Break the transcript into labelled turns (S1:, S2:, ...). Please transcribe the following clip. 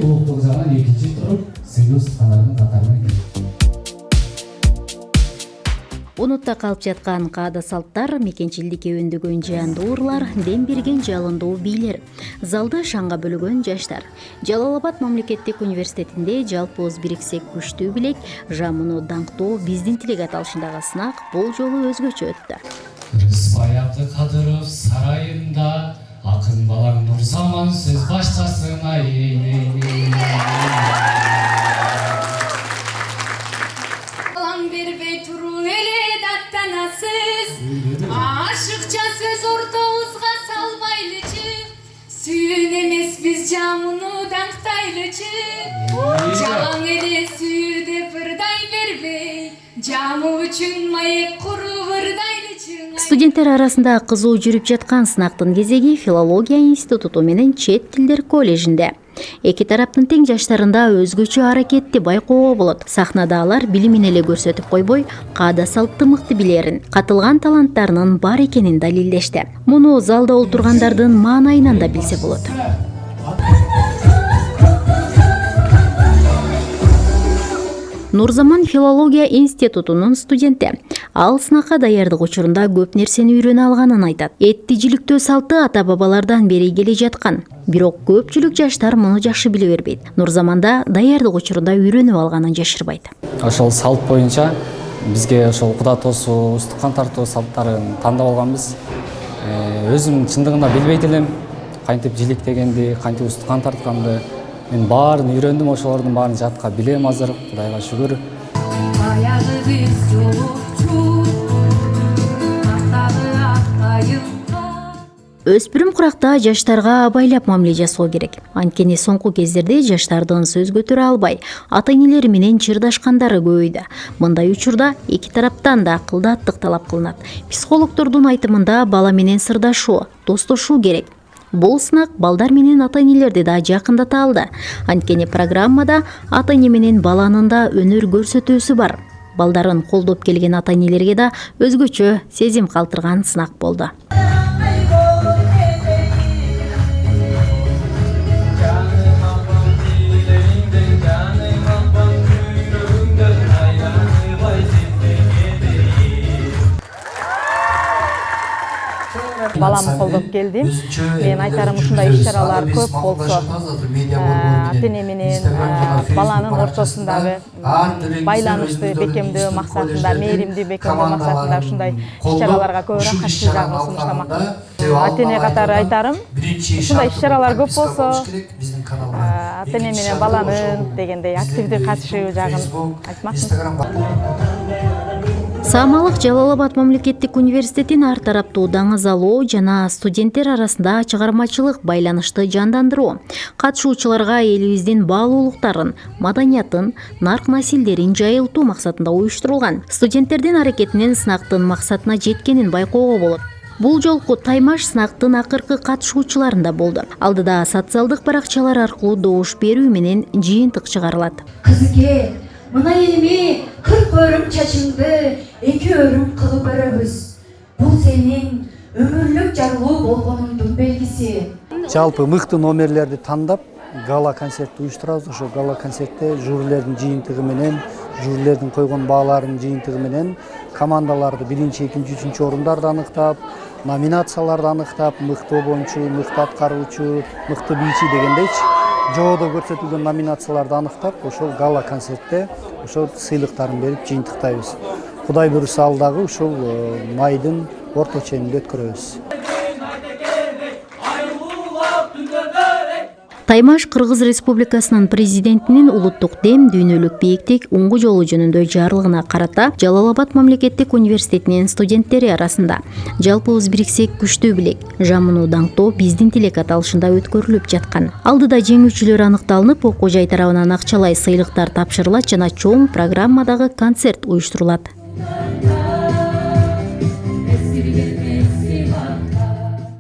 S1: улуттук жагынан 2-туруп сыйлуу стандарттын катарына кирет.
S2: Унутта калып жаткан каада салттар, мекенчилдикке өндөгөн жаандуу урлар, дем берген жалындуу бийлер, залды шаңга бөлөгөн жаштар. Жалал-Абад мамлекеттик университетинде жалпыбыз бириксек күчтүү билек, жамууну даңктоо биздин тилек аталышындагы сынак бул жолу өзгөчө өттү.
S1: Баягы кадыров сарайында акын балаң Нурзаман сөз баштасын
S3: бербей туруң эле даттанасыз, ашыкча сөз ортобузга салбайлычы, сүйүүнү эмес биз жамууну даңктайлычы, жалаң эле сүйүү деп ырдай бербей, жамуу үчүн маек куруп ырдайлычы.
S2: Студенттер арасында кызуу жүрүп жаткан сынактын кезеги филология институту менен чет тилдер коллежинде. Эки тараптын тең жаштарында өзгөчө аракетти байкоого болот. Сахнада алар билимин эле көрсөтүп койбой, каада салтты мыкты билерин, катылган таланттарынын бар экенин далилдешти. Муну залда олтургандардын маанайынан да билсе болот. Нурзаман филология институтунун студенти. Ал сынакка даярдык учурунда көп нерсени үйрөнө алганын айтат. Этти жиликтөө салты ата-бабалардан бери келе жаткан. Бирок көпчүлүк жаштар муну жакшы биле бербейт. Нурзаманда даярдык учурунда үйрөнүп алганын жашырбайт.
S4: Ошол салт боюнча бизге ошол куда тосуу, устукан тартуу салттарын тандап алганбыз. Өзүм чындыгында билбейт элем кантип жиликтегенди, кантип устукан тартканды. Мен баарын үйрөндүм, ошолордун баарын жатка билем азыр, Кудайга шүгүр.
S2: Өспүрүм куракта жаштарга абайлап мамиле жасоо керек. Анткени соңку кездерде жаштардын сөз көтөрө албай, ата-энелери менен чырдашкандары көбөйдү. Мындай учурда эки тараптан да акылдаттык талап кылынат. Психологдордун айтымында бала менен сырдашуу, достошуу керек. Бул сынак балдар менен ата-энелерди да жакындата алды. Анткени программада ата-эне менен баланын да өнөр көрсөтүүсү бар. Балдарын колдоп келген ата-энелерге да өзгөчө сезим калтырган сынак болду.
S5: Баламы колдоп келдим. Мен айтарым ушундай иш-чаралар көп болсо, ата-эне менен баланын ортосундагы байланышты бекемдөө максатында, мээримди бекемдөө максатында ушундай иш-чараларга көбүрөөк катышууга сунуштамак. Ата-эне катары айтарым, ушундай иш-чаралар көп болсо, ата-эне менен баланын дегендей активдүү катышуу жагын айтмакмын.
S2: Саамалык Жалал-Абад мамлекеттик университетин ар тараптуу даңазалоо жана студенттер арасында чыгармачылык байланышты жандандыруу, катышуучуларга элибиздин баалуулуктарын, маданиятын, нарк-насилдерин жайылтуу максатында уюштурулган. Студенттердин аракетинен сынактын максатына жеткенин байкоого болот. Бул жолку таймаш сынактын акыркы катышуучуларында болду. Алдыда социалдык баракчалар аркылуу добуш берүү менен жыйынтык чыгарылат.
S6: Кызыке, мына эми 40 өрүм чачыңды 2 өрүм кылып өрөбүз. Бул сенин өмүрлүк жарлуу болгонуңдун белгиси.
S7: Жалпы мыкты номерлерди тандап, гала концерт уюштурабыз. Ошо гала концертте жюрилердин жыйынтыгы менен, жюрилердин койгон бааларынын жыйынтыгы менен командаларды 1-2, 3 орундарды аныктап, номинацияларды аныктап, мыкты обончу, мыкты аткаруучу, мыкты бийчи дегендейчи жоодо көрсөтүлгөн номинацияларды аныктап, ошол гала концертте ошол сыйлыктарын берип жыйынтыктайбыз. Кудай буйруса ал дагы ушул майдын орто ченинде өткөрөбүз.
S2: Таймаш Кыргыз Республикасынын президентинин улуттук дем, дүйнөлүк бийиктик, уңгу жолу жөнүндө жарлыгына карата Жалал-Абад мамлекеттик университетинин студенттери арасында жалпыбыз бириксек күчтүү билек, жамууну даңктоо биздин тилек аталышында өткөрүлүп жаткан. Алдыда жеңүүчүлөр аныкталынып, окуу жай тарабынан акчалай сыйлыктар тапшырылат жана чоң программадагы концерт уюштурулат.